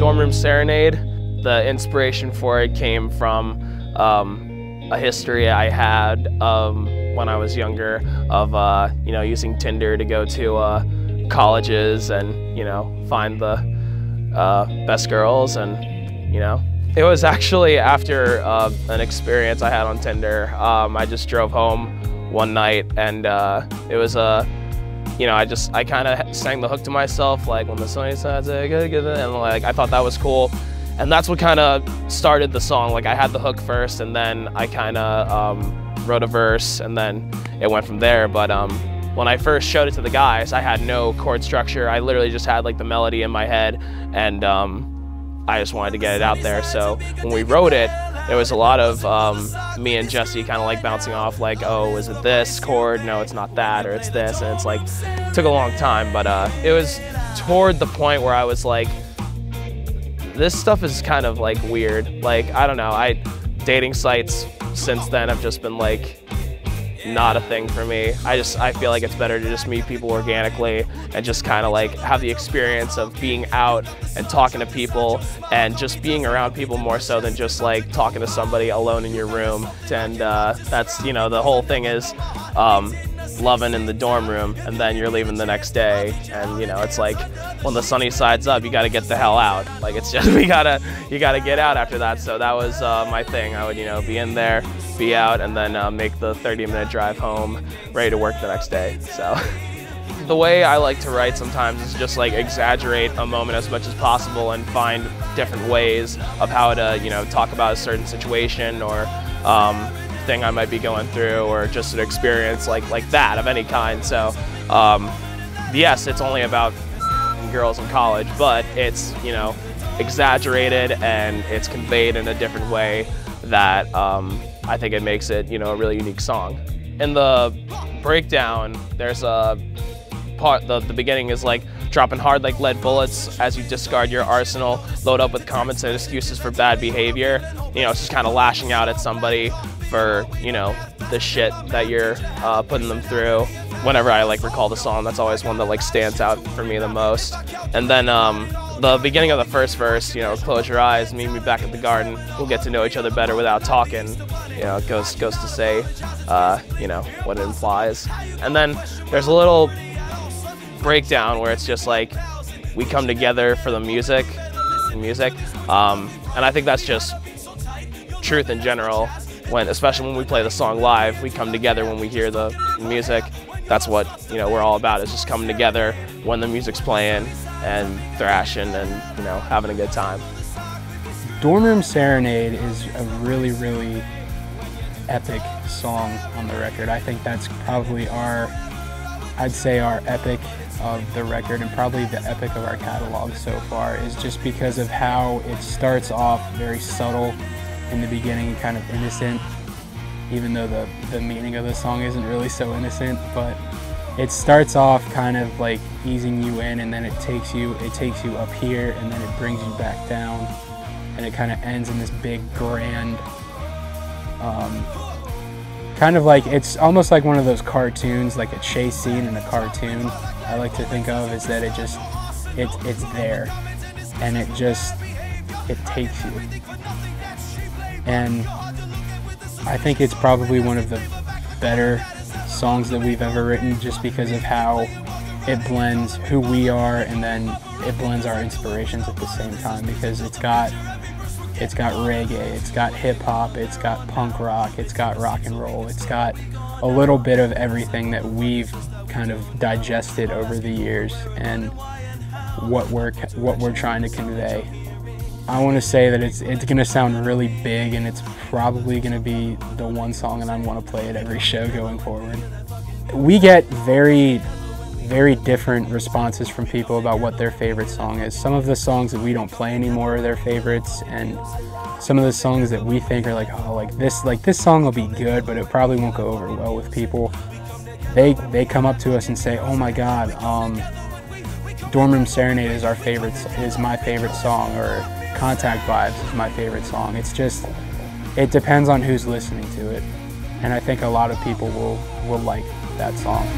Dorm Room Serenade, the inspiration for it came from a history I had when I was younger of using Tinder to go to colleges and find the best girls, and it was actually after an experience I had on Tinder. I just drove home one night, and it was I kind of sang the hook to myself, like when the sunny side's and like I thought that was cool, and that's what kind of started the song. Like I had the hook first, and then I kind of wrote a verse, and then it went from there. But when I first showed it to the guys, I had no chord structure. I literally just had like the melody in my head, and I just wanted to get it out there. So when we wrote it, there was a lot of me and Jesse kind of like bouncing off, like, oh, is it this chord? No, it's not that, or it's this. And it's like, it took a long time, but it was toward the point where I was like, this stuff is kind of like weird. Like, I don't know, dating sites since then have just been like, not a thing for me. I feel like it's better to just meet people organically and just kind of like have the experience of being out and talking to people and just being around people more so than just like talking to somebody alone in your room. And that's, the whole thing is loving in the dorm room, and then you're leaving the next day, and it's like when the sunny side's up, you got to get the hell out. Like it's just you gotta get out after that. So that was my thing. I would be in there, be out, and then make the 30-minute drive home, ready to work the next day. So the way I like to write sometimes is just like exaggerate a moment as much as possible and find different ways of how to talk about a certain situation or thing I might be going through, or just an experience like that of any kind. So yes, it's only about girls in college, but it's exaggerated and it's conveyed in a different way that I think it makes it a really unique song. In the breakdown, there's a part, the beginning is like dropping hard like lead bullets as you discard your arsenal, load up with comments and excuses for bad behavior. It's just kind of lashing out at somebody for the shit that you're putting them through. Whenever I recall the song, that's always one that stands out for me the most. And then the beginning of the first verse, close your eyes, meet me back at the garden, we'll get to know each other better without talking. It goes to say what it implies. And then there's a little breakdown where it's just like we come together for the music, and I think that's just truth in general. Especially when we play the song live, we come together when we hear the music. That's what we're all about, is just coming together when the music's playing and thrashing and having a good time. Dorm Room Serenade is a really, really epic song on the record. I think that's probably our epic of the record, and probably the epic of our catalog so far, is just because of how it starts off very subtle in the beginning, kind of innocent, even though the meaning of the song isn't really so innocent. But it starts off kind of like easing you in, and then it takes you up here, and then it brings you back down, and it kind of ends in this big grand kind of like, it's almost like one of those cartoons, like a chase scene in a cartoon. I like to think of is that it's there, and it takes you. And I think it's probably one of the better songs that we've ever written, just because of how it blends who we are, and then it blends our inspirations at the same time, because it's got reggae, it's got hip-hop, it's got punk rock, it's got rock and roll, it's got a little bit of everything that we've kind of digested over the years and what we're trying to convey. I want to say that it's going to sound really big, and it's probably going to be the one song that I want to play at every show going forward. We get very, very different responses from people about what their favorite song is. Some of the songs that we don't play anymore are their favorites, and some of the songs that we think are this song will be good, but it probably won't go over well with people. They come up to us and say, "Oh my God, Dorm Room Serenade is my favorite song," or Contact Vibes is my favorite song. It depends on who's listening to it, and I think a lot of people will like that song.